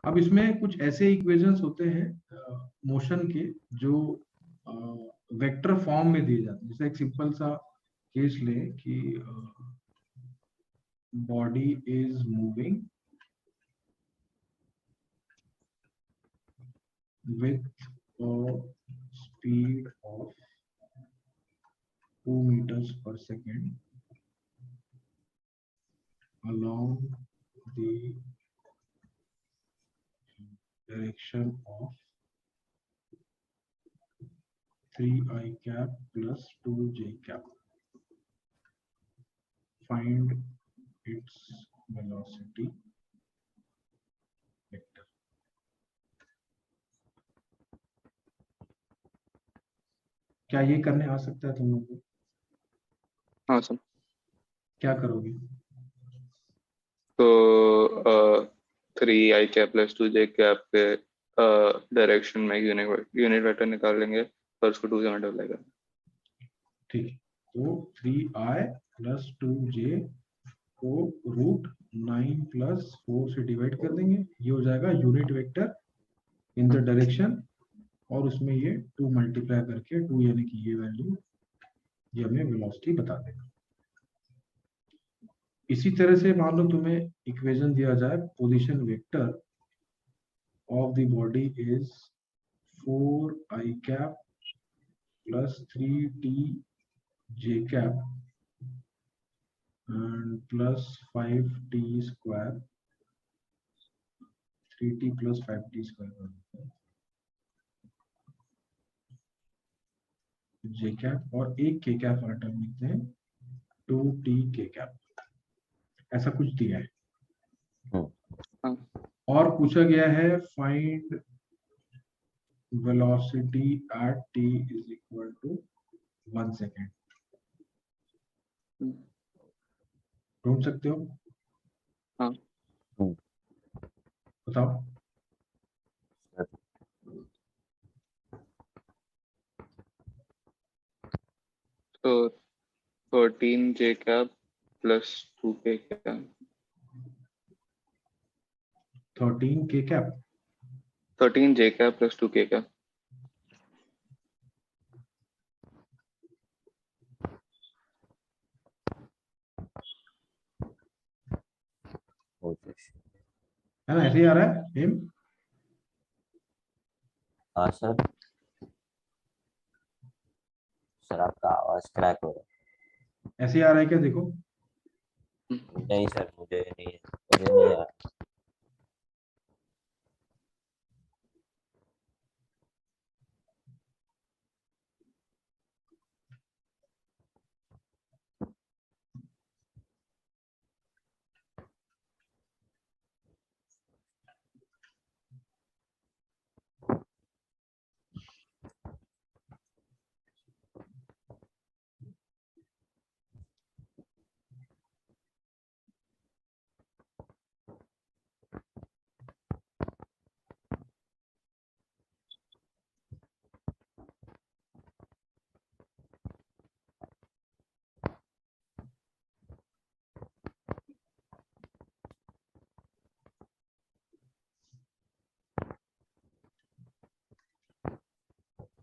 अब इसमें कुछ ऐसे इक्वेशंस होते हैं मोशन के जो वेक्टर फॉर्म में दिए जाते हैं। जैसे एक सिंपल सा केस ले कि body is moving with a speed of 2 meters per second along the direction of 3i cap plus 2j cap. Find its velocity vector. क्या ये करने आ सकता है तुम लोग को? हाँ सर। क्या करोगे? तो 3i cap plus 2j cap के डायरेक्शन में यूनिट वेक्टर निकाल लेंगे और उसको 2 से मल्टीप्लाई करेंगे। ठीक है, तो 3i प्लस 2j को √9 प्लस 4 से डिवाइड कर देंगे। ये हो जाएगा unit vector in the direction, और उसमें ये 2 मल्टीप्लाई करके 2 यानी कि ये वैल्यू, ये हमें वेलोसिटी बता देगा। इसी तरह से मान लो तुम्हें इक्वेशन दिया जाए position vector of the body is 4i cap plus 3tj cap and plus 5t square, 3t plus 5t square j cap, और एक k कैप का टर्म लिखते हैं 2t k कैप। ऐसा कुछ दिया है। और पूछा गया है find velocity at t is equal to 1 second. ढूंढ सकते हो? हाँ। बताओ। तो 13j cap plus 2k cap, 13k cap 13j cap plus 2k cap. है ना, ऐसे ही आ रहा है हिम? हाँ सर। सर आपका आवाज क्रैक हो रहा है। ऐसे ही आ रहा है क्या? देखो। नहीं सर, मुझे नहीं आ रहा।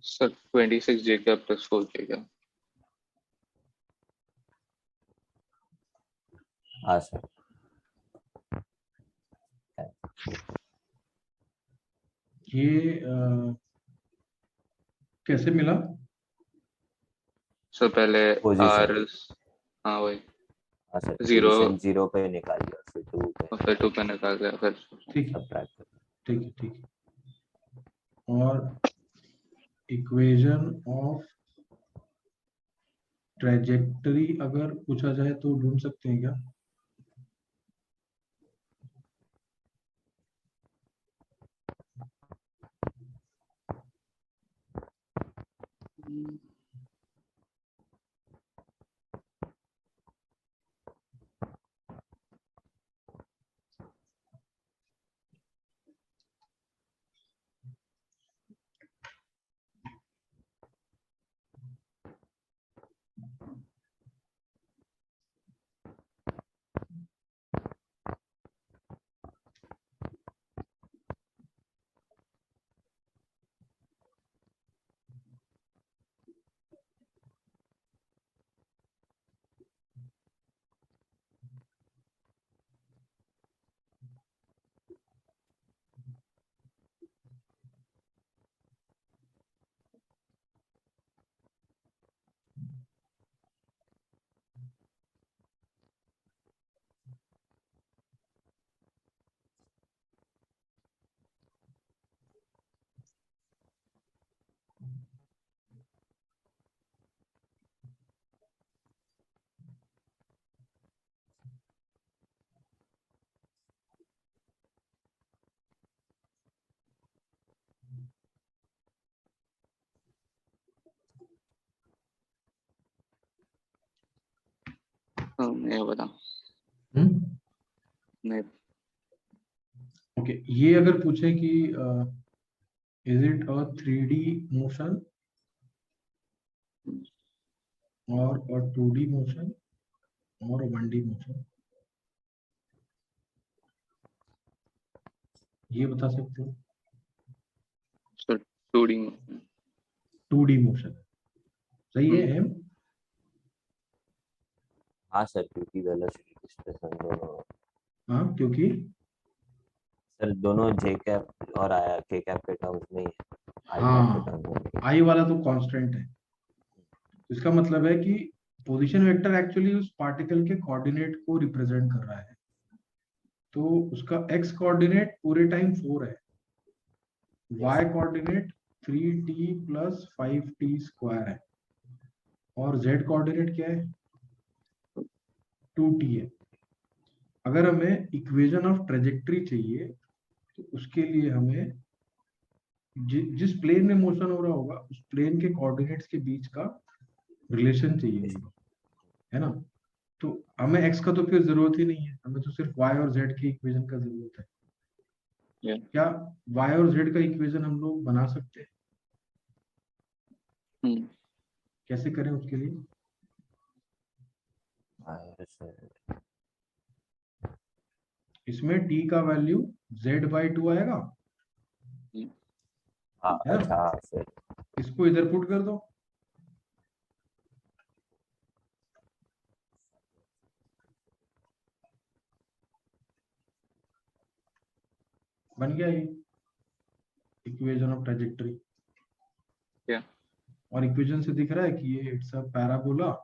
Sir 26j cap plus 4k cap. हाँ सर। ये कैसे मिला? सर पहले पोजीशन। r, हाँ वही हाँ सर, 0 पोजीशन 0 पे निकालिए, फिर 2 पे, और फिर 2 पे निकाल दिया, फिर ठीक सब्ट्रैक्ट कर। ठीक है, ठीक है। और इक्वेशन ऑफ ट्रेजेक्टरी अगर पूछा जाए तो ढूंढ सकते हैं क्या? नहीं पता। नहीं। ओके, ये अगर पूछे कि is it a 3D motion और अ 2D मोशन और 1D मोशन, ये बता सकते हो? सर 2D 2D मोशन सही है एम? हाँ सर, क्योंकि वेलोसिटी डिस्प्लेसमेंट दोनों, हाँ, क्योंकि सर दोनों जे कैप और आया के कैप के टर्म्स में ही है, आई कैप के हाँ, टर्म्स में नहीं है। आई वाला तो कांस्टेंट है। इसका मतलब है कि पोजीशन वेक्टर एक्चुअली उस पार्टिकल के कोऑर्डिनेट को रिप्रेजेंट कर रहा है, तो उसका एक्स कोऑर्डिनेट पूरे टाइम 4 है, Y coordinate 3t plus 5t square है, और जेड कोऑर्डिनेट क्या है? 2t है। अगर हमें इक्वेशन ऑफ ट्रेजेक्टरी चाहिए तो उसके लिए हमें जिस प्लेन में मोशन हो रहा होगा उस प्लेन के कोऑर्डिनेट्स के बीच का रिलेशन चाहिए होगा, है ना? तो हमें एक्स का तो फिर जरूरत ही नहीं है, हमें तो सिर्फ वाई और जेड की इक्वेशन का जरूरत है। Yeah. क्या वाई और जेड का इक्वेशन हम लोग बना सकते हैं? कैसे करें उसके लिए? सर इसमें t का वैल्यू z/2 आएगा, हाँ, है ना? अच्छा हाँ सर, इसको इधर पुट कर दो, बन गया ये इक्वेशन ऑफ ट्रेजेक्टरी। Yeah. और इक्वेशन से दिख रहा है कि ये it's a parabola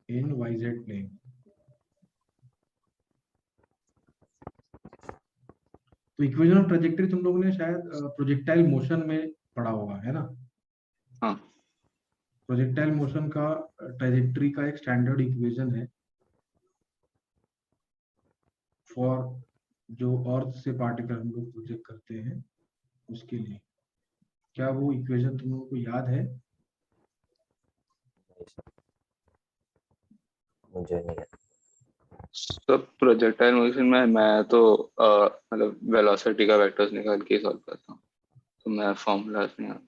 in yz plane. तो इक्वेशन ऑफ ट्रेजेक्टरी तुम लोगों ने शायद प्रोजेक्टाइल मोशन में पढ़ा होगा, है ना? हाँ। प्रोजेक्टाइल मोशन का ट्रेजेक्टरी का एक स्टैंडर्ड इक्वेशन है फॉर जो अर्थ से पार्टिकल हम लोग प्रोजेक्ट करते हैं उसके लिए। क्या वो इक्वेशन तुम लोगों को याद है? नहीं सर, मुझे नहीं है। सब प्रोजेक्टाइल मोशन में मैं तो मतलब वेलोसिटी का वेक्टर्स निकाल के सॉल्व करता हूँ, तो मैं फॉर्मूलाज नहीं आता।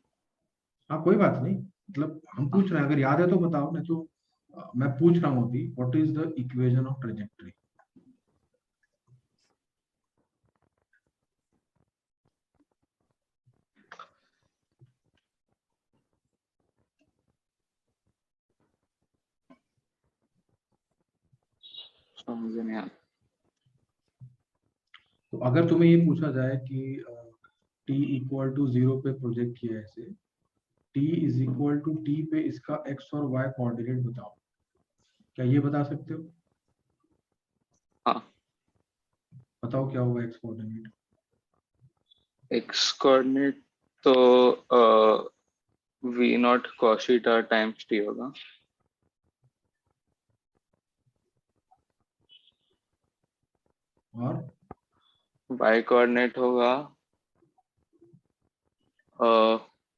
हाँ, कोई बात नहीं, मतलब हम पूछ रहे हैं, अगर याद है तो बताओ, नहीं तो मैं पूछ रहा हूँ अभी, what is the equation of trajectory? मुझे नहीं आता। तो अगर तुम्हें ये पूछा जाए कि t इक्वल टू 0 पे प्रोजेक्ट किया है ऐसे, t is equal to t पे इसका x और y कोऑर्डिनेट बताओ, क्या ये बता सकते हो? हाँ, बताओ क्या होगा x कोऑर्डिनेट? एक्स कोऑर्डिनेट तो v naught cos theta times t होगा, और y कोऑर्डिनेट होगा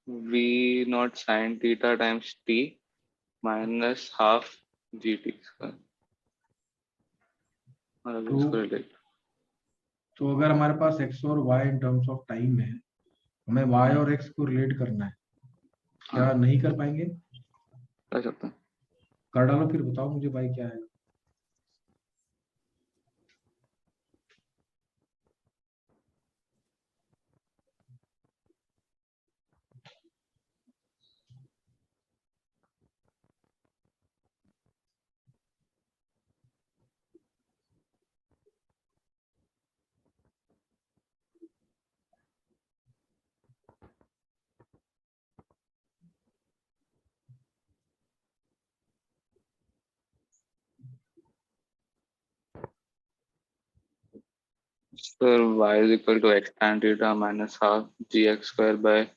v naught sin theta times t minus half gt square, मतलब इसको तो रिलेट। तो अगर हमारे पास x और y in terms of time है, हमें y और x को रिलेट करना है, क्या हाँ, नहीं कर पाएंगे? कर सकता हूँ। कर डालो, फिर बताओ मुझे y क्या है। Sir y is equal to x tan theta minus half gx square by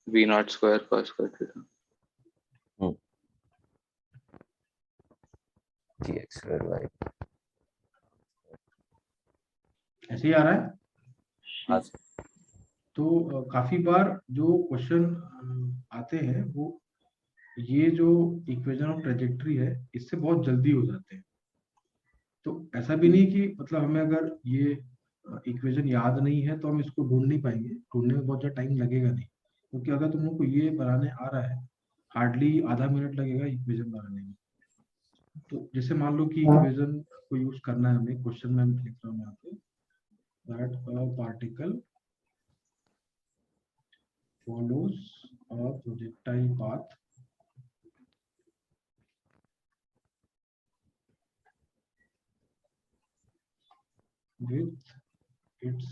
v naught square cos square theta. Ji x square Y, ऐसे ही आ रहा है। हाँ सर, तो काफी बार जो क्वेश्चन आते हैं वो ये जो इक्वेशन ऑफ ट्रेजेक्टरी है इससे बहुत जल्दी हो जाते हैं, तो ऐसा भी नहीं कि मतलब हमें अगर ये इक्वेशन याद नहीं है तो हम इसको ढूंढ नहीं पाएंगे, ढूंढने में बहुत ज्यादा टाइम लगेगा नहीं, क्योंकि अगर तुम लोग को ये बनाने आ रहा है हार्डली आधा मिनट लगेगा इक्वेशन बनाने में। तो जैसे मान लो कि इक्वेशन को यूज करना है हमें, क्वेश्चन में मैं लिख रहा हूँ यहाँ पे that a particle follows a projectile path with its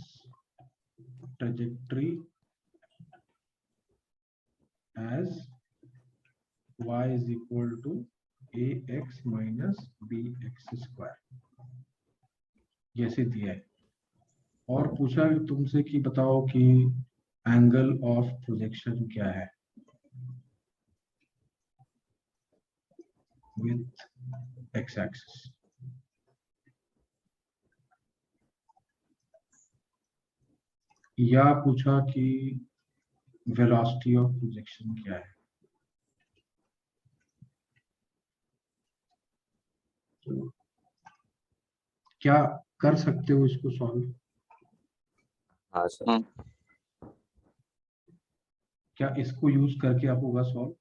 trajectory as y is equal to ax minus bx square, जैसे दिया है। और पूछा तुमसे कि बताओ कि एंगल ऑफ प्रोजेक्शन क्या है विथ एक्स एक्सिस। या पूछा कि वेलोसिटी ऑफ प्रोजेक्शन क्या है। तो क्या कर सकते हो इसको सॉल्व? हाँ सर। हाँ क्या इसको यूज करके आप होगा सॉल्व?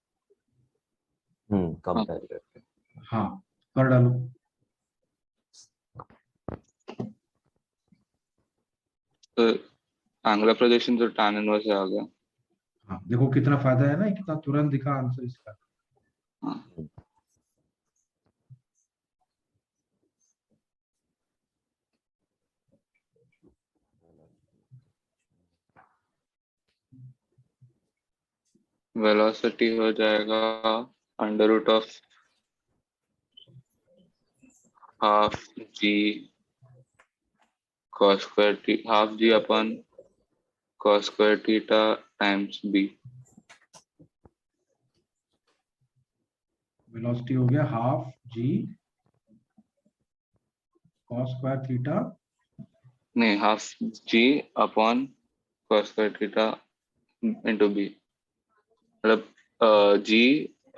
कंपेयर करके। हाँ, कर डालो। तो एंगुलर प्रोजेक्शन तो tan इनवर्स आ गया। हाँ, देखो कितना फायदा है ना, कितना तुरंत दिखा आंसर इसका। हाँ वेलोसिटी हो जाएगा under root of half G cos square t half g upon cos square theta times b। Velocity हो गया half G cos square theta. नहीं, half g upon cos square theta into b, मतलब g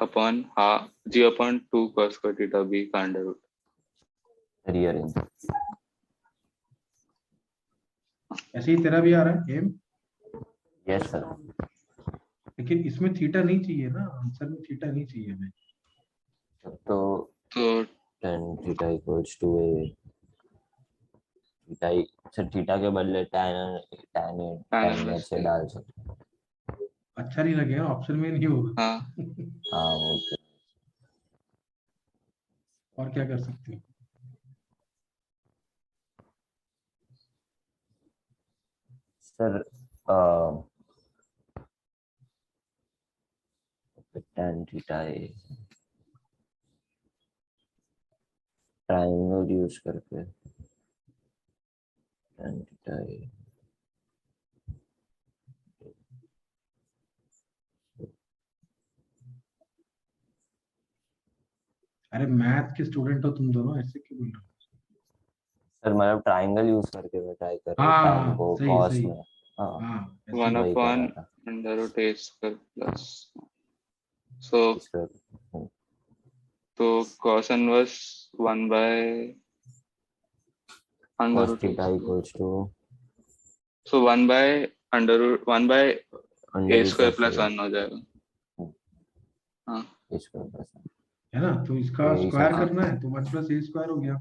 upon half g upon 2 cos square theta b का under root. Rearrange. ऐसे ही तेरा भी आ रहा है एम, यस सर। लेकिन इसमें थीटा नहीं चाहिए ना, आंसर में थीटा नहीं चाहिए हमें। तो तो tan theta equals to A theta sir, theta के बदले tan tan tan tan inverse से डाल सकते हैं। अच्छा नहीं लगेगा, ऑप्शन में नहीं होगा। हाँ हाँ ओके और क्या कर सकते हो? सर। tan थीटा ए ट्रायंगल यूज करके tan थीटा ए अरे मैथ के स्टूडेंट हो तुम दोनों, ऐसे क्यों बोल रहे हो? सर, मतलब ट्रायंगल यूज करके मैं ट्राई कर रहा हूँ tan हाँ को सही cos सही। में। हाँ हाँ ऐसे ही। 1 वही कर अपॉन रहा था under root a square plus, so इसका। तो cos inverse 1 by under cos root a theta square, equals to so 1 by under root 1 by under a root square of plus A 1 हो जाएगा। हाँ इसका प्लस है ना, तो इसका यही स्क्वायर सब। करना है तो 1 प्लस ए स्क्वायर हो गया,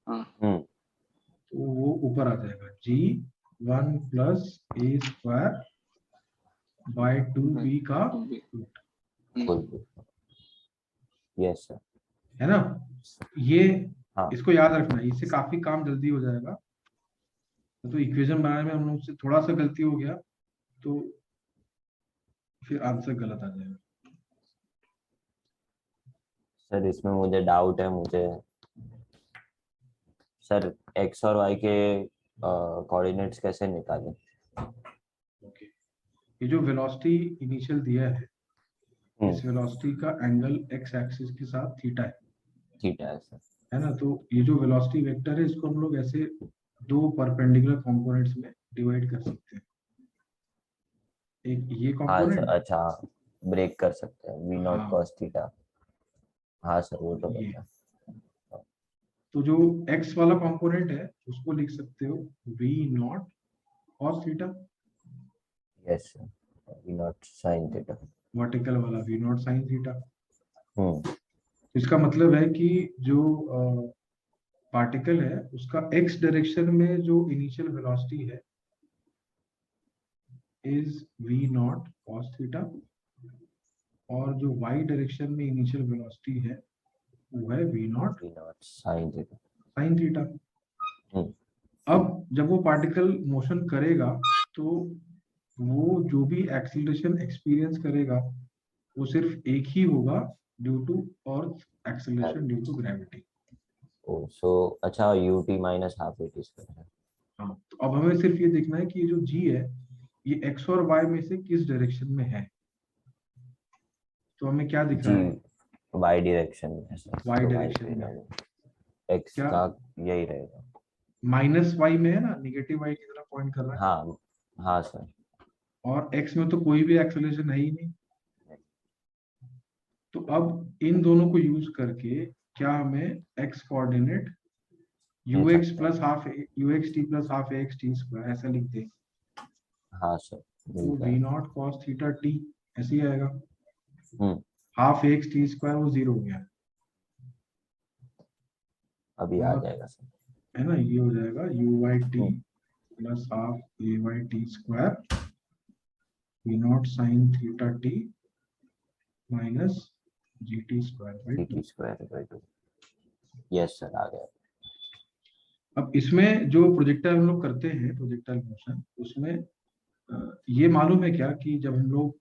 हाँ तो वो ऊपर आ जाएगा जी 1 plus A square by 2b का रूट। Yes sir. है ना, ये हाँ इसको याद रखना है, इससे काफी काम जल्दी हो जाएगा। तो इक्वेशन बनाने में हम लोग से थोड़ा सा गलती हो गया तो फिर आंसर गलत आ जाएगा। सर, इसमें मुझे डाउट है मुझे सर, एक्स और वाई के कोऑर्डिनेट्स कैसे निकालें? ओके, ये जो वेलोसिटी इनिशियल दिया है, इस वेलोसिटी का एंगल एक्स एक्सिस के साथ थीटा थीटा है सर। है ना, तो ये जो वेलोसिटी वेक्टर है इसको हम लोग ऐसे दो परपेंडिकुलर कंपोनेंट्स में डिवाइड कर सकते हैं। एक ये हाँ सर, कंपोनेंट, अच्छा ब्रेक कर सकते हैं v नॉट हाँ cos थीटा। हाँ सर, वो तो ये, पता है। तो जो x वाला कंपोनेंट है उसको लिख सकते हो v naught cos theta, yes sir, V naught sine theta. Vertical वाला v naught sin theta. Hmm, इसका मतलब है कि जो पार्टिकल है उसका x डायरेक्शन में जो इनिशियल वेलोसिटी है is v naught cos theta, और जो y डायरेक्शन में इनिशियल वेलोसिटी है वो है v naught V naught sine theta. sin theta. Hmm, अब जब वो पार्टिकल मोशन करेगा तो वो जो भी एक्सीलरेशन एक्सपीरियंस करेगा वो सिर्फ एक ही होगा, due to earth acceleration due to gravity. Oh so अच्छा, ut minus half at square है। हाँ, तो अब हमें सिर्फ ये देखना है कि ये जो g है ये x और y में से किस डायरेक्शन में है। तो हमें क्या दिख जी रहा है, वाई डायरेक्शन में है सर, y तो डायरेक्शन में है। एक्स क्या का यही रहेगा। माइनस y में है ना, निगेटिव y की तरफ पॉइंट कर रहा है, हाँ हाँ सर। और x में तो कोई भी एक्सेलरेशन है ही नहीं। तो अब इन दोनों को यूज करके क्या हमें x कोऑर्डिनेट मिल ux सकता प्लस है। Half uxt plus half ax t square ऐसा लिख दे, हाँ सर, तो मिलता v है। नॉट cos थीटा t ऐसे ही आएगा। हम्म, हाफ ax t स्क्वायर वो जीरो हो गया, अभी आ और जाएगा सर। है ना, ये हो जाएगा u by T hmm, plus half a by T square v naught sine theta t minus G T square by T 2। T square by 2। Yes sir, आ गया। अब इसमें जो प्रोजेक्टाइल हम लोग करते हैं प्रोजेक्टाइल मोशन, उसमें ये मालूम है क्या कि जब हम लोग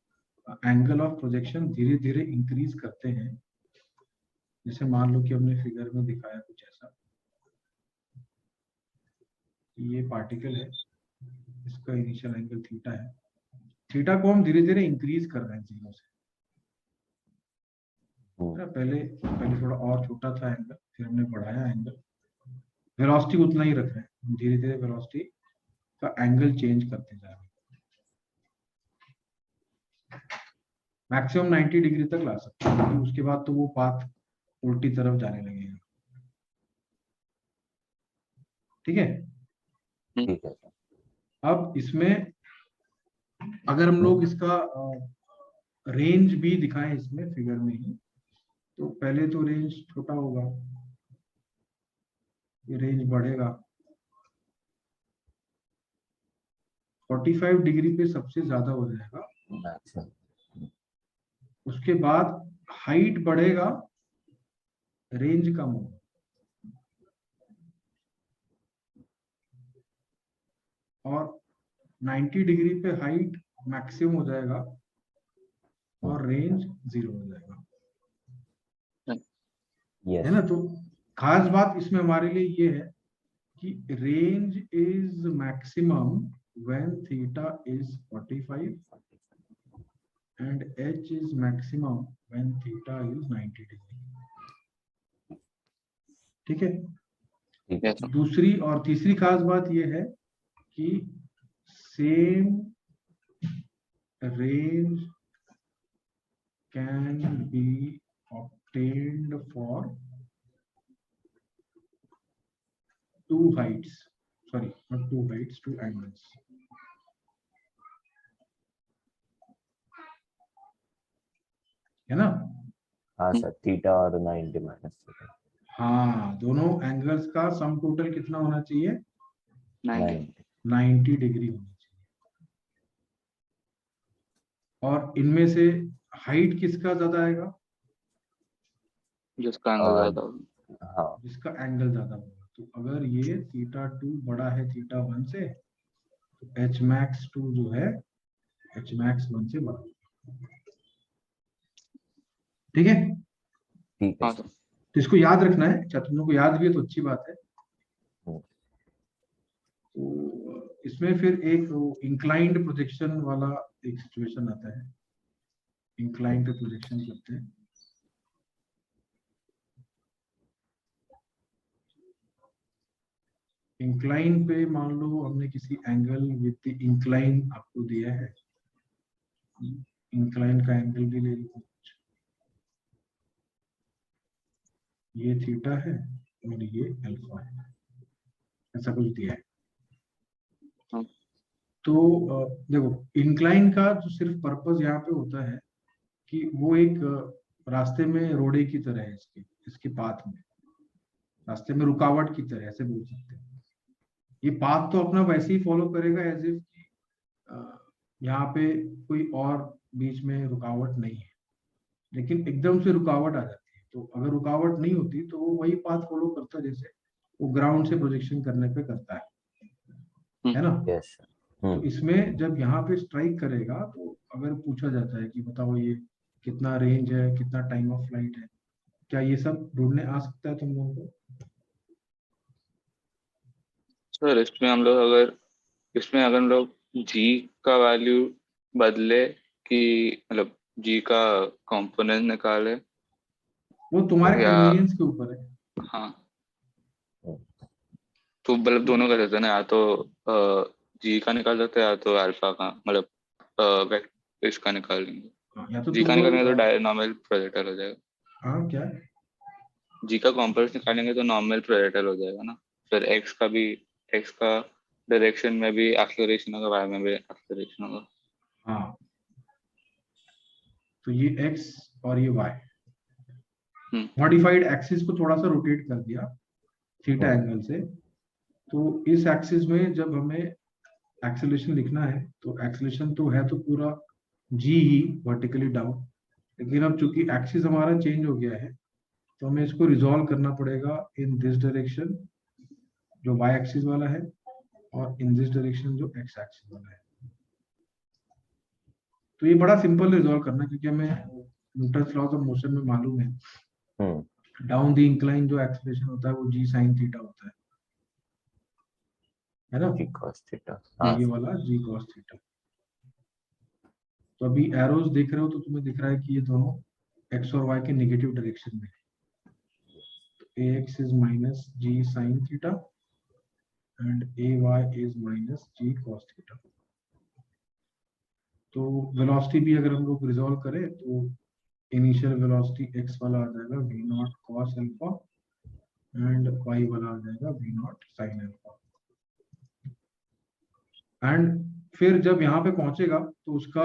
एंगल ऑफ प्रोजेक्शन धीरे धीरे इंक्रीज करते हैं, जैसे मान लो कि हमने फिगर में दिखाया कुछ ऐसा, ये पार्टिकल है, इसका इनिशियल एंगल थीटा है, थीटा को हम धीरे धीरे इंक्रीज कर रहे हैं जीरो से, है ना। पहले पहले थोड़ा और छोटा था एंगल, फिर हमने बढ़ाया एंगल, वेलोसिटी उतना ही रख रहे हैं, हम धीरे धीरे वेलोसिटी का एंगल चेंज करते जा रहे हैं, मैक्सिमम 90 डिग्री तक ला सकते हैं, लेकिन उसके बाद तो वो पाथ उल्टी तरफ जाने लगेगा। ठीक है, ठीक है सर। अब इसमें अगर हम लोग इसका रेंज भी दिखाएं इसमें फिगर में ही, तो पहले तो रेंज छोटा होगा, ये रेंज बढ़ेगा, 45 डिग्री पे सबसे ज्यादा हो जाएगा, मैक्सिमम। उसके बाद हाइट बढ़ेगा, रेंज कम होगा, और 90 डिग्री पे हाइट मैक्सिमम हो जाएगा और रेंज जीरो हो जाएगा, है यस। ना। तो खास बात इसमें हमारे लिए ये है कि range is maximum when theta is 45 and h is maximum when theta is 90 degree। ठीक है, ठीक है यस सर। दूसरी और तीसरी खास बात ये है कि same range can be obtained for two heights, sorry not two heights, two angles, है ना। हाँ सर, थीटा और 90 माइनस थीटा। हाँ, दोनों एंगल्स का सम टोटल कितना होना चाहिए, 90 90 डिग्री होना चाहिए, और इनमें से हाइट किसका ज्यादा आएगा, जिसका एंगल ज्यादा होगा। हाँ जिसका एंगल ज्यादा होगा। तो अगर ये थीटा 2 बड़ा है थीटा 1 से, तो एच मैक्स 2 जो है एच मैक्स 1 से बड़ा होगा। ठीक है, ठीक है हाँ सर। सर। तो इसको याद रखना है, क्या तुम लोग को याद भी है तो अच्छी बात है। हम्म, तो इसमें फिर एक इंक्लाइंड प्रोजेक्शन वाला एक सिचुएशन आता है, इंक्लाइंड पे प्रोजेक्शन करते हैं। इंक्लाइन पे मान लो हमने किसी एंगल विद इंक्लाइन आपको दिया है, इंक्लाइन का एंगल भी ले लो, ये थीटा है और ये अल्फा है, ऐसा कुछ दिया है। हाँ। तो देखो इंक्लाइन का जो सिर्फ पर्पस यहाँ पे होता है कि वो एक रास्ते में रोड़े की तरह है, इसके इसके पाथ में, रास्ते में रुकावट की तरह, ऐसे बोल सकते हैं। ये पाथ तो अपना वैसे ही फॉलो करेगा एज इफ यहाँ पे कोई और बीच में रुकावट नहीं है, लेकिन एकदम से रुकावट आ जाती है। तो अगर रुकावट नहीं होती तो वो वही पाथ फॉलो करता है जैसे वो ग्राउंड से प्रोजेक्शन करने पे करता है ना। यस। तो इसमें जब यहाँ पे स्ट्राइक करेगा तो अगर पूछा जाता है कि बताओ ये कितना रेंज है, कितना टाइम ऑफ फ्लाइट है, क्या ये सब ढूंढने आ सकता है तुम लोगों को? सर इसमें अगर हम लोग जी का वैल्यू बदले कि मतलब जी का कंपोनेंट निकाले वो तुम्हारे या कन्वीनियंस के ऊपर है। हाँ, तो मतलब दोनों कर सकते हैं ना, या तो जी का निकाल सकते हैं या तो अल्फा का, मतलब इसका निकाल लेंगे। हाँ, या तो जी तुम का लोग निकालेंगे तो नॉर्मल प्रोजेक्टाइल हो जाएगा। हाँ क्या है? जी का कॉम्पोनेंट निकालेंगे तो नॉर्मल प्रोजेक्टाइल हो जाएगा ना। फिर एक्स का डायरेक्शन में भी एक्सेलरेशन होगा, वाई में भी एक्सेलरेशन होगा। हाँ, तो ये एक्स और ये वाई, मॉडिफाइड एक्सिस को थोड़ा सा रोटेट कर दिया थीटा एंगल से। तो इस एक्सिस में जब हमें एक्सेलरेशन लिखना है तो एक्सेलरेशन तो है तो पूरा जी ही वर्टिकली डाउन, लेकिन अब चूंकि एक्सिस हमारा चेंज हो गया है तो हमें इसको रिजॉल्व करना पड़ेगा इन दिस डायरेक्शन जो वाई एक्सिस वाला है, और इन दिस डायरेक्शन जो एक्स एक्सिस वाला है। तो ये बड़ा सिंपल रिजॉल्व करना, क्योंकि हमें न्यूटन्स लॉज ऑफ मोशन में मालूम है डाउन द इंक्लाइन जो एक्सेलरेशन होता है वो जी साइन थीटा होता है ना। जी cos थीटा। ये वाला जी कॉस थीटा। तो अभी एरोज देख रहे हो तो तुम्हें दिख रहा है कि ये दोनों एक्स और वाई के नेगेटिव डायरेक्शन में है। तो A X is minus G sine theta and A Y is minus G cos theta. तो वेलोसिटी भी अगर हम लोग रिजॉल्व करें तो इनिशियल वेलोसिटी एक्स वाला आ जाएगा V naught cos alpha and Y वाला आ जाएगा V naught sine alpha. And फिर जब यहाँ पे पहुंचेगा तो उसका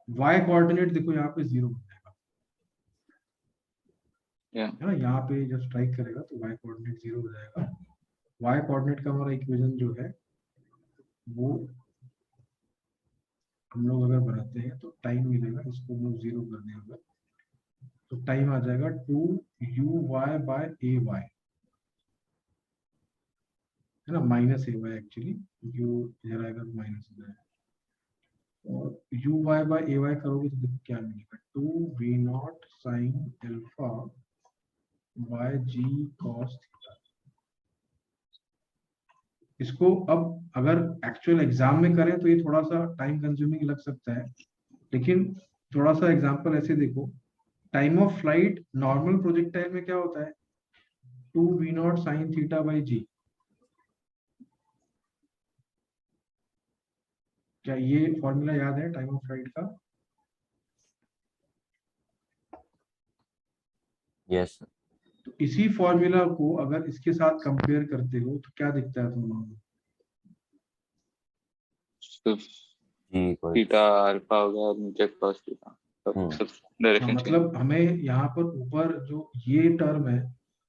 y कोऑर्डिनेट देखो यहाँ पे 0 हो जाएगा है ना। यहाँ पे जब स्ट्राइक करेगा तो y कोऑर्डिनेट 0 हो जाएगा। y कोऑर्डिनेट का हमारा इक्वेशन जो है वो हम लोग अगर बनाते हैं तो टाइम मिलेगा, इसको हम लोग 0 कर दें अगर, तो टाइम आ जाएगा 2u y ए वाई, है ना, minus A Y actually, you इधर आएगा तो माइनस हो जाएगा। और U Y by A Y करोगे तो देखो क्या मिलेगा, 2v0 sine alpha by G cos theta. इसको अब अगर एक्चुअल एग्जाम में करें तो ये थोड़ा सा टाइम कंज्यूमिंग लग सकता है, लेकिन थोड़ा सा एग्जांपल ऐसे देखो, time of flight normal projectile में क्या होता है, 2v0 साइन थीटा बाई जी। क्या ये फॉर्मूला याद है टाइम ऑफ फ्लाइट का? यस। तो इसी फॉर्मूला को अगर इसके साथ कंपेयर करते हो तो क्या दिखता है तुम लोगों को? जी थीटा अल्फा हो गया, नीचे cos थीटा, सब हाँ, डायरेक्शन चेंज। मतलब हमें यहाँ पर ऊपर जो ये टर्म है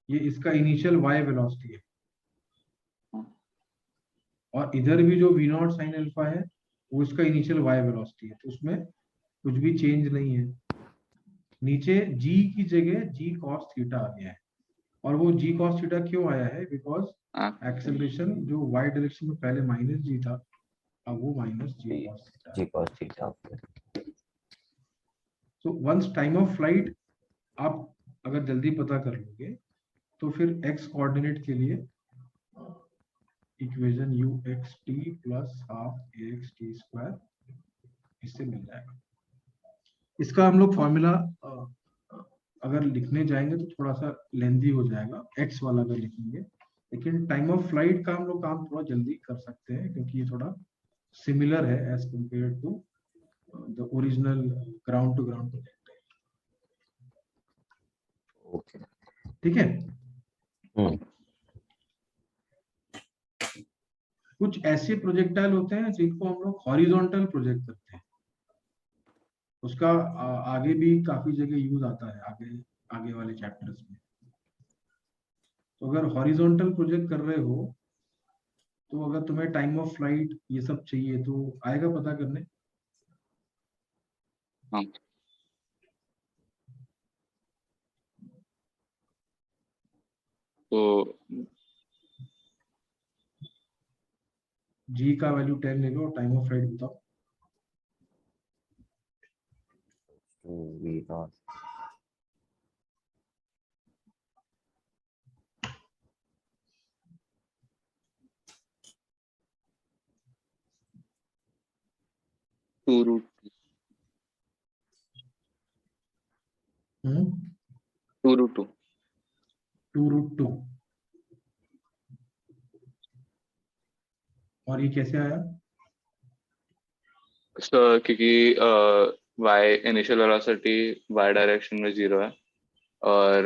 ये इसका इनिशियल y वेलोसिटी है, और इधर भी जो v नॉट साइन अल्फा है वो इसका इनिशियल y वेलोसिटी है, तो उसमें कुछ भी चेंज नहीं है। नीचे g की जगह g cos थीटा आ गया है, और वो g cos थीटा क्यों आया है, बिकॉज एक्सेलरेशन जो y डायरेक्शन में पहले माइनस g था अब वो माइनस g cos थीटा। जी cos थीटा। तो वंस टाइम ऑफ फ्लाइट आप अगर जल्दी पता कर लोगे तो फिर x कोऑर्डिनेट के लिए equation you x T plus half A x T square इससे मिल जाएगा। इसका हम लोग फॉर्मूला अगर लिखने जाएंगे तो थोड़ा सा लेंदी हो जाएगा एक्स वाला अगर लिखेंगे, लेकिन टाइम ऑफ फ्लाइट का हम लोग काम थोड़ा जल्दी कर सकते हैं क्योंकि ये थोड़ा सिमिलर है as compare to the original ground to ground project. Okay. ठीक है, हम्म, कुछ ऐसे प्रोजेक्टाइल होते हैं जिनको हम लोग हॉरिजॉन्टल प्रोजेक्ट करते हैं, उसका आगे भी काफी जगह यूज आता है, आगे आगे वाले चैप्टर्स में। तो अगर हॉरिजॉन्टल प्रोजेक्ट कर रहे हो तो अगर तुम्हें टाइम ऑफ फ्लाइट ये सब चाहिए तो आएगा पता करने। हाँ, तो जी का वैल्यू 10 ले लो, टाइम ऑफ फ्लाइट बताओ। 2v0 to root 2 2√2। और ये कैसे आया? क्योंकि Y initial velocity Y direction में 0 है और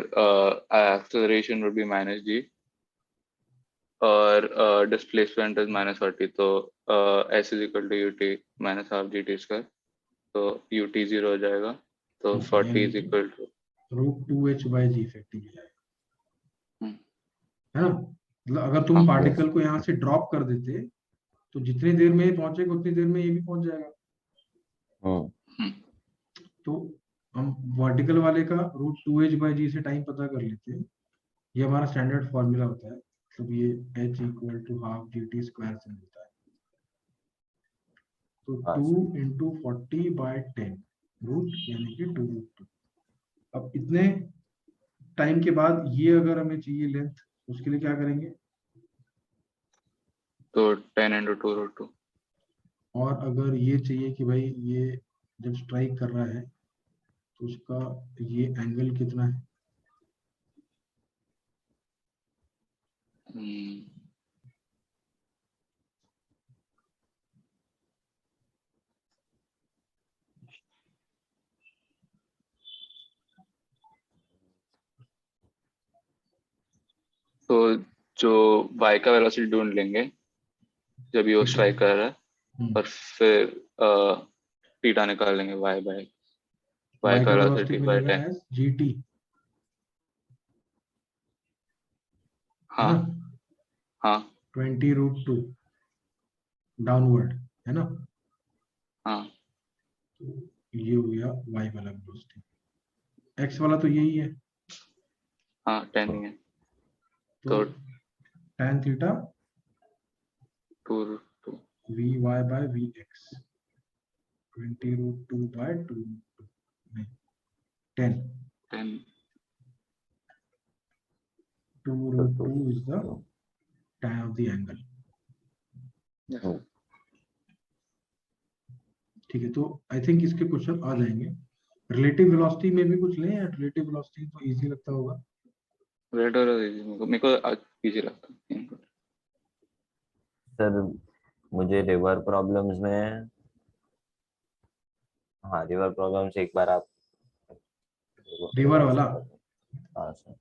एक्सेलरेशन वुड बी -g और डिस्प्लेसमेंट इज -40, तो s is equal to ut minus half gt square, तो ut 0 हो जाएगा, तो 40 is equal to √2h/g effectively आएगा, हम्म, है ना? मतलब अगर तुम हाँ, पार्टिकल को यहाँ से ड्रॉप कर देते तो जितनी देर में ये पहुंचेगा उतनी देर में ये भी पहुंच जाएगा। हम्म, तो हम वर्टिकल वाले का √2h/g से टाइम पता कर लेते हैं। ये हमारा स्टैंडर्ड फॉर्मूला होता है, मतलब ये h equal to half gt square से मिलता है। तो हाँ 2 इंटू 40/10 रूट यानी कि 2√2। अब इतने टाइम के बाद ये अगर हमें चाहिए लेंथ, उसके लिए क्या करेंगे? तो 10 इंटू 2√2। और अगर ये चाहिए कि भाई ये जब स्ट्राइक कर रहा है तो उसका ये एंगल कितना है? तो जो y का वेलोसिटी ढूंढ लेंगे जब ये वो ठीक है। स्ट्राइक कर रहा है, हम्म। और फिर थीटा निकाल लेंगे y y का का वेलोसिटी वेलोसिटी बाय मिलेगा 10। एज gt, है हाँ, ना? हाँ, 20√2 डाउनवर्ड, है ना? हाँ, तो ये हो गया y वाला वेलोसिटी। x वाला तो यही है, हाँ, 10 ही है, तो तो tan theta 2√2 vy by vx 20√2/2, नहीं 10, 10। 2√2 is the tan of the angle। हम्म, ठीक है, तो आई थिंक इसके क्वेश्चन आ जाएंगे। रिलेटिव वेलोसिटी में भी कुछ लें, या रिलेटिव वेलोसिटी तो इजी लगता होगा। रेड और मेरे को इजी लगता है इनको। सर मुझे रिवर प्रॉब्लम्स में, हाँ रिवर प्रॉब्लम्स एक बार आप रिवर रिवाइज वाला कर दें। हाँ सर।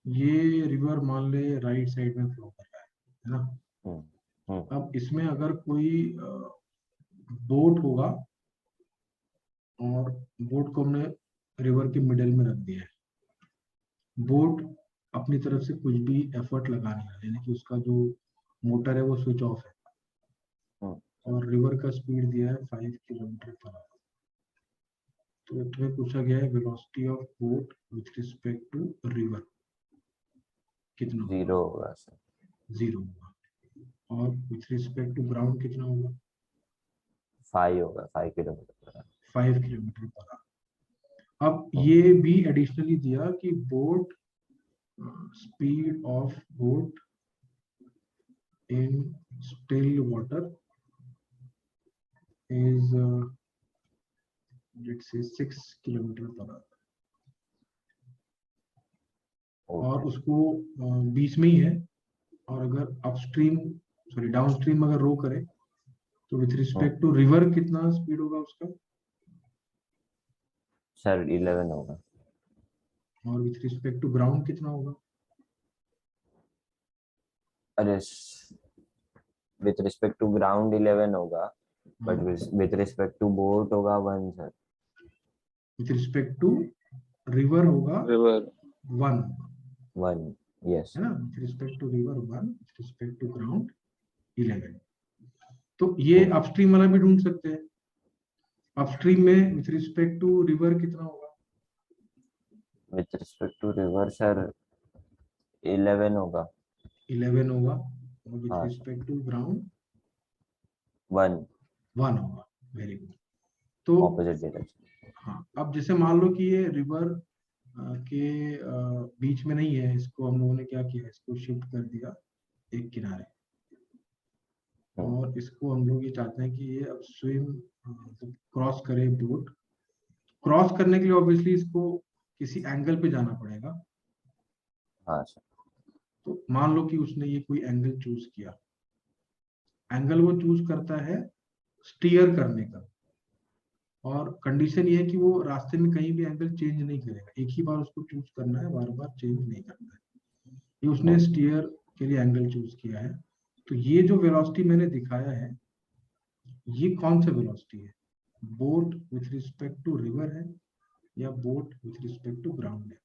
ये रिवर मान ले राइट साइड में फ्लो कर रहा है ना? हम्म, हम्म, अब इसमें अगर कोई बोट होगा और बोट को हमने रिवर के मिडल में रख दिया है, बोट अपनी तरफ से कुछ भी एफर्ट लगा नहीं रहा, यानी कि उसका जो मोटर है वो स्विच ऑफ है, हम्म, और रिवर का स्पीड दिया है 5 किलोमीटर पर आवर। तो तुम्हें पूछा गया है velocity of boat with respect to river कितना होगा? 0 होगा सर। 0 होगा। और विथ रिस्पेक्ट टू ग्राउंड कितना होगा? 5 होगा, 5 kilometre per hour. 5 kilometre per hour. अब हम्म, ये भी एडिशनली दिया कि boat speed of boat in still water is let's say 6 kilometre per hour. और ओके। उसको बीच में ही है, और अगर अपस्ट्रीम सॉरी डाउनस्ट्रीम अगर रो करे तो विथ रिस्पेक्ट टू रिवर कितना स्पीड होगा उसका, सर 11 होगा। और विथ रिस्पेक्ट टू ग्राउंड कितना होगा? अरे विथ रिस्पेक्ट टू ग्राउंड 11 होगा, but with respect to boat होगा 1 sir. With respect to river होगा रिवर 1, 1 यस। है ना? With respect to river 1, with respect to ground 11। तो ये अपस्ट्रीम वाला भी ढूंढ सकते हैं। अपस्ट्रीम में विथ रिस्पेक्ट टू रिवर कितना होगा? With respect to river sir 11 होगा। 11 होगा, और विथ हाँ। रिस्पेक्ट टू ग्राउंड 1 1 होगा। Very good. तो ऑपोजिट डायरेक्शन। हाँ, अब जैसे मान लो कि ये रिवर के बीच में नहीं है, इसको हम लोगों ने क्या किया, इसको शिफ्ट कर दिया एक किनारे, और इसको हम लोग ये चाहते हैं कि ये अब स्विम क्रॉस करे बोट। क्रॉस करने के लिए ऑब्वियसली इसको किसी एंगल पे जाना पड़ेगा। हाँ सर। तो मान लो कि उसने ये कोई एंगल चूज किया, एंगल वो चूज करता है स्टीयर करने का, और कंडीशन ये है कि वो रास्ते में कहीं भी एंगल चेंज नहीं करेगा, एक ही बार उसको चूज करना है, बार बार चेंज नहीं करना है। ये उसने स्टीयर के लिए एंगल चूज किया है। तो ये जो वेलोसिटी मैंने दिखाया है, ये कौन सा वेलोसिटी है? Boat with respect to river है या boat with respect to ground है?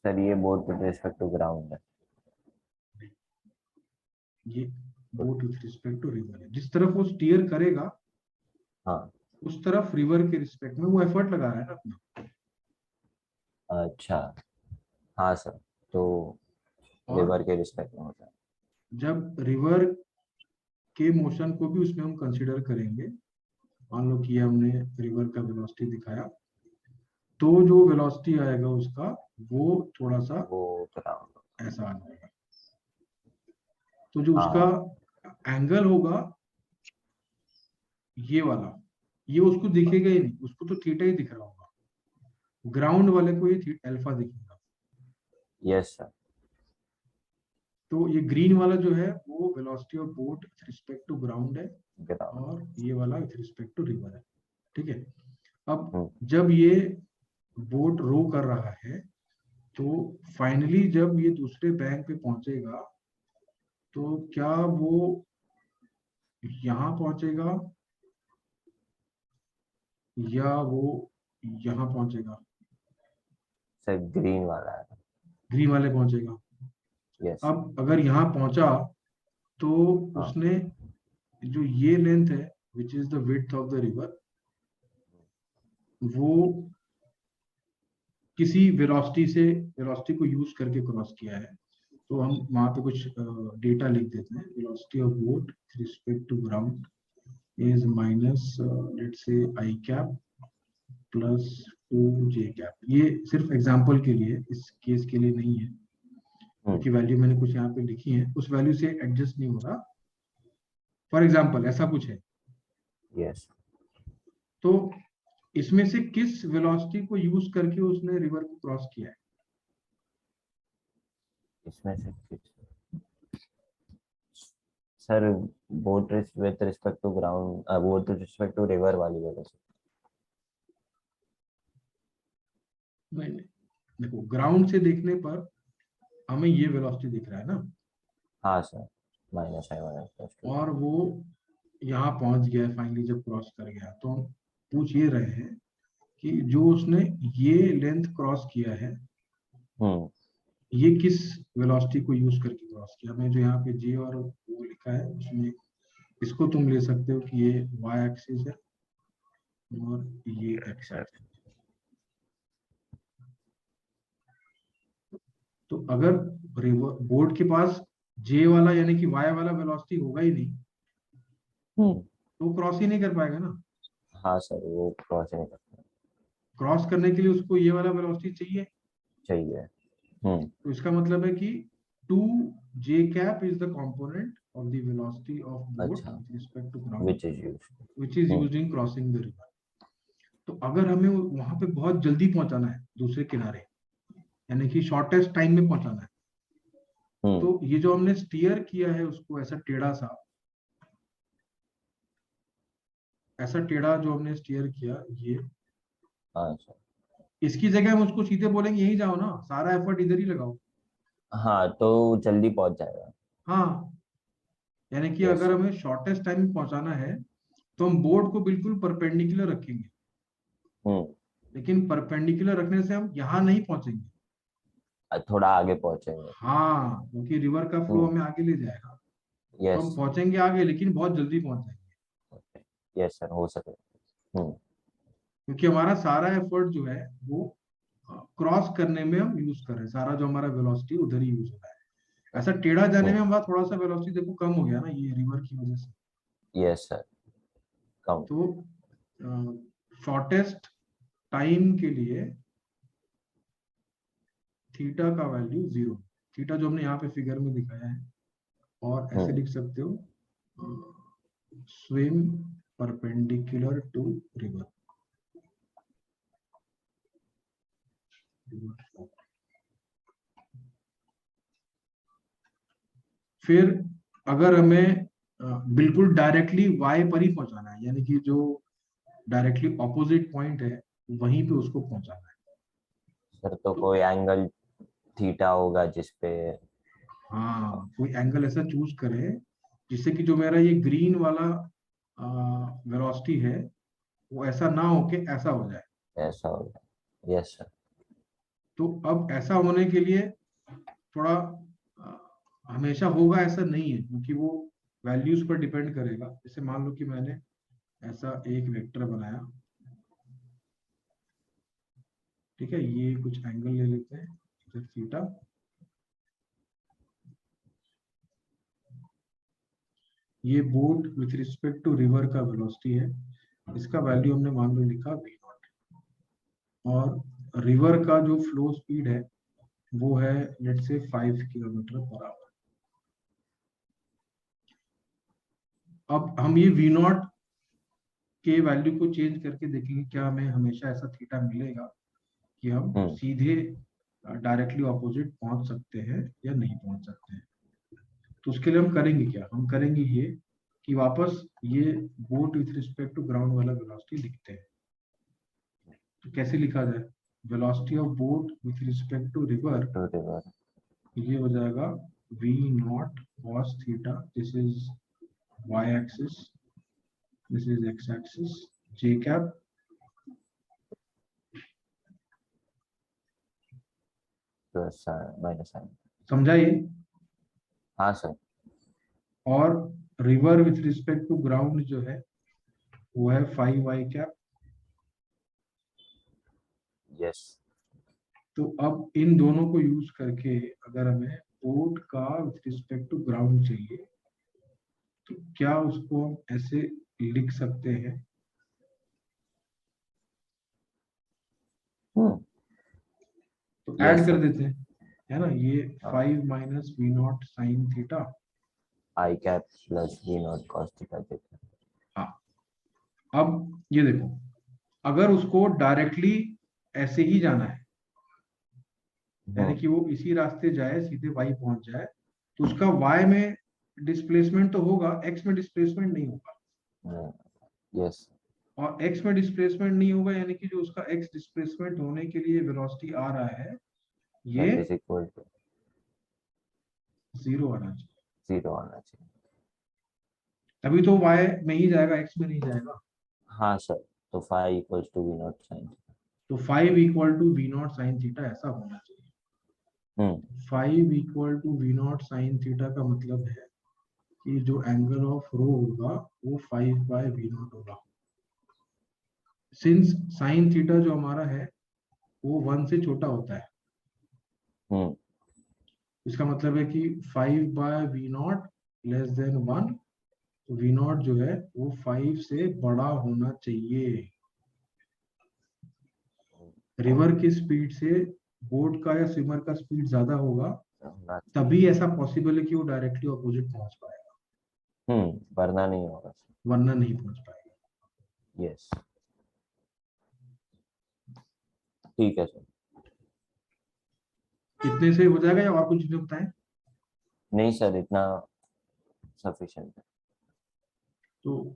सर ये boat with respect to ground है। ये boat with respect to river है। जिस तरफ वो स्टीयर करेगा, हाँ उस तरफ रिवर के रिस्पेक्ट में वो एफर्ट लगा रहा है ना अपना। अच्छा। हाँ सर, तो और रिवर के रिस्पेक्ट में होता है। जब रिवर के मोशन को भी उसमें हम कंसीडर करेंगे, मान लो कि हमने रिवर का वेलोसिटी दिखाया, तो जो वेलोसिटी आएगा उसका वो थोड़ा सा वो ग्राउंड। ऐसा आ जाएगा। तो जो हाँ उसका एंगल होगा ये वाला, ये उसको दिखेगा ही नहीं, उसको तो थीटा ही दिख रहा होगा। ग्राउंड वाले को ये अल्फा दिखेगा। Yes sir. तो ये ग्रीन वाला जो है वो velocity of boat with respect to ground है, ग्राउंड। और ये वाला विथ रिस्पेक्ट टू रिवर है। ठीक है। अब हम्म। जब ये बोट रो कर रहा है, तो फाइनली जब ये दूसरे बैंक पे पहुंचेगा, तो क्या वो यहाँ पहुंचेगा या वो यहाँ पहुंचेगा? सर ग्रीन वाला है। ग्रीन वाले पहुंचेगा। यस। अब अगर यहाँ पहुंचा तो हाँ उसने जो ये लेंथ है which is the width of the river, वो किसी वेलोसिटी को यूज करके क्रॉस किया है। तो हम वहां पे कुछ डेटा लिख देते हैं। Velocity of boat with respect to ground is minus let's say I cap plus 2j cap. ये सिर्फ एग्जांपल के लिए, इस केस के लिए नहीं है, क्योंकि वैल्यू मैंने कुछ यहाँ पे लिखी है, उस वैल्यू से एडजस्ट नहीं होगा। फॉर एग्जांपल ऐसा कुछ है। यस। तो इसमें से किस वेलोसिटी को यूज करके उसने रिवर को क्रॉस किया है? इसमें से sir boat with respect to ground, boat with respect to river वाली वेलोसिटी। नहीं, देखो ग्राउंड से देखने पर हमें ये वेलोसिटी दिख रहा है ना, हाँ सर, माइनस है माइनस प्लस 2। और वो यहाँ पहुंच गया फाइनली जब क्रॉस कर गया। तो हम पूछ ये रहे हैं कि जो उसने ये लेंथ क्रॉस किया है, ये किस वेलोसिटी को यूज करके क्रॉस किया? मैं जो यहाँ पे जे और वो लिखा है उसमें इसको तुम ले सकते हो कि ये y एक्सिस है और ये एक्स एक्सिस। तो अगर बोर्ड के पास जे वाला यानी कि y वाला वेलोसिटी होगा ही नहीं, तो क्रॉस ही नहीं कर पाएगा ना। हाँ सर, वो क्रॉस नहीं करता। क्रॉस करने के लिए उसको ये वाला वेलोसिटी चाहिए। चाहिए। तो इसका मतलब है कि 2j cap is the component of the velocity of boat अच्छा, with respect to ground which is used. which is used in crossing the river. तो अगर हमें वहां पे बहुत जल्दी पहुंचाना है दूसरे किनारे, यानी कि शॉर्टेस्ट टाइम में पहुंचाना है, तो ये जो हमने स्टीयर किया है उसको ऐसा टेढ़ा सा, ऐसा टेढ़ा जो हमने स्टीयर किया ये, हाँ सर, इसकी जगह हम उसको सीधे बोलेंगे यही जाओ ना, सारा एफर्ट इधर ही लगाओ। हाँ तो जल्दी पहुंच जाएगा। हाँ, यानी कि यस अगर सर। हमें शॉर्टेस्ट टाइम में पहुंचाना है तो हम बोर्ड को बिल्कुल परपेंडिकुलर रखेंगे, हम्म, लेकिन परपेंडिकुलर रखने से हम यहाँ नहीं पहुंचेंगे। थोड़ा आगे पहुंचेंगे। हाँ, क्योंकि रिवर का फ्लो हमें आगे ले जाएगा, तो यस। हम पहुंचेंगे आगे लेकिन बहुत जल्दी पहुंच जाएंगे, यस सर, हो सके। क्योंकि हमारा सारा एफर्ट जो है वो क्रॉस करने में हम यूज कर रहे हैं, सारा जो हमारा वेलोसिटी उधर ही यूज हो रहा है। ऐसा टेढ़ा जाने में हमारा थोड़ा सा वेलोसिटी देखो कम हो गया ना, ये रिवर की वजह से। यस सर, कम। तो शॉर्टेस्ट टाइम के लिए थीटा का वैल्यू 0, थीटा जो हमने यहाँ पे फिगर में दिखाया है, और ऐसे लिख सकते हो स्विम परपेंडिकुलर टू रिवर। फिर अगर हमें बिल्कुल डायरेक्टली y पर ही पहुंचाना है, यानी कि जो डायरेक्टली ऑपोजिट पॉइंट है वहीं पे उसको पहुंचाना है, सर तो तो कोई एंगल थीटा होगा जिसपे। हाँ, कोई एंगल ऐसा चूज करें जिससे कि जो मेरा ये ग्रीन वाला वेलोसिटी है वो ऐसा ना होके ऐसा हो जाए। ऐसा होगा। Yes sir. तो अब ऐसा होने के लिए थोड़ा हमेशा होगा ऐसा नहीं है, क्योंकि वो वैल्यूज पर डिपेंड करेगा। जैसे मान लो कि मैंने ऐसा एक वेक्टर बनाया, ठीक है, ये कुछ एंगल ले लेते हैं इधर थीटा, ये boat with respect to river का वेलोसिटी है, इसका वैल्यू हमने मान लो लिखा v0, और रिवर का जो फ्लो स्पीड है वो है लेट से 5 किलोमीटर पर आवर। अब हम ये v0 के वैल्यू को चेंज करके देखेंगे क्या हमें हमेशा ऐसा थीटा मिलेगा कि हम सीधे डायरेक्टली ऑपोजिट पहुंच सकते हैं या नहीं पहुंच सकते हैं। तो उसके लिए हम करेंगे क्या, हम करेंगे ये कि वापस ये boat with respect to ground वाला वेलोसिटी लिखते हैं। तो कैसे लिखा जाए, velocity of boat with respect to river, to river. ये हो जाएगा v0 cos theta, this is y axis, this is x axis, j cap plus minus sine. समझा ये, हाँ सर। और river with respect to ground जो है वो है 5y कैप। यस। तो अब इन दोनों को यूज करके अगर हमें बोट का विथ रिस्पेक्ट टू ग्राउंड चाहिए तो क्या उसको हम ऐसे लिख सकते हैं, तो ऐड यस कर सर। देते हैं, है ना, ये 5 minus v0 sine theta. I cap plus V naught cos theta देते हैं। हाँ, अब ये देखो, अगर उसको डायरेक्टली ऐसे ही जाना है, यानी कि वो इसी रास्ते जाए सीधे y पहुंच जाए, तो उसका y में डिस्प्लेसमेंट तो होगा, x में डिस्प्लेसमेंट नहीं होगा। यस। और x में डिस्प्लेसमेंट नहीं होगा, यानी कि जो उसका x डिस्प्लेसमेंट होने के लिए वेलोसिटी आ रहा है ये दैट इज इक्वल टू 0 आना चाहिए। 0 आना चाहिए। तभी तो y में ही जाएगा, x में नहीं जाएगा। हाँ सर, तो 5 equals to V naught sine. तो 5 equal to v0 sine theta ऐसा होना चाहिए। 5 equal to v0 sine theta का मतलब है कि जो एंगल ऑफ रो होगा वो 5 बाय v0 होगा। सिंस साइन थीटा जो हमारा है वो 1 से छोटा होता है, इसका मतलब है कि 5 बाय v0 लेस देन 1, तो v0 जो है वो 5 से बड़ा होना चाहिए। रिवर की स्पीड से बोट का या स्विमर का स्पीड ज्यादा होगा, तभी ऐसा पॉसिबल है कि वो डायरेक्टली ऑपोजिट पहुंच पाएगा, वरना नहीं होगा सर। वरना नहीं पहुंच पाएगा। यस, ठीक है सर। इतने से हो जाएगा या और कुछ चीजें बताएं? नहीं सर, इतना सफिशिएंट है। तो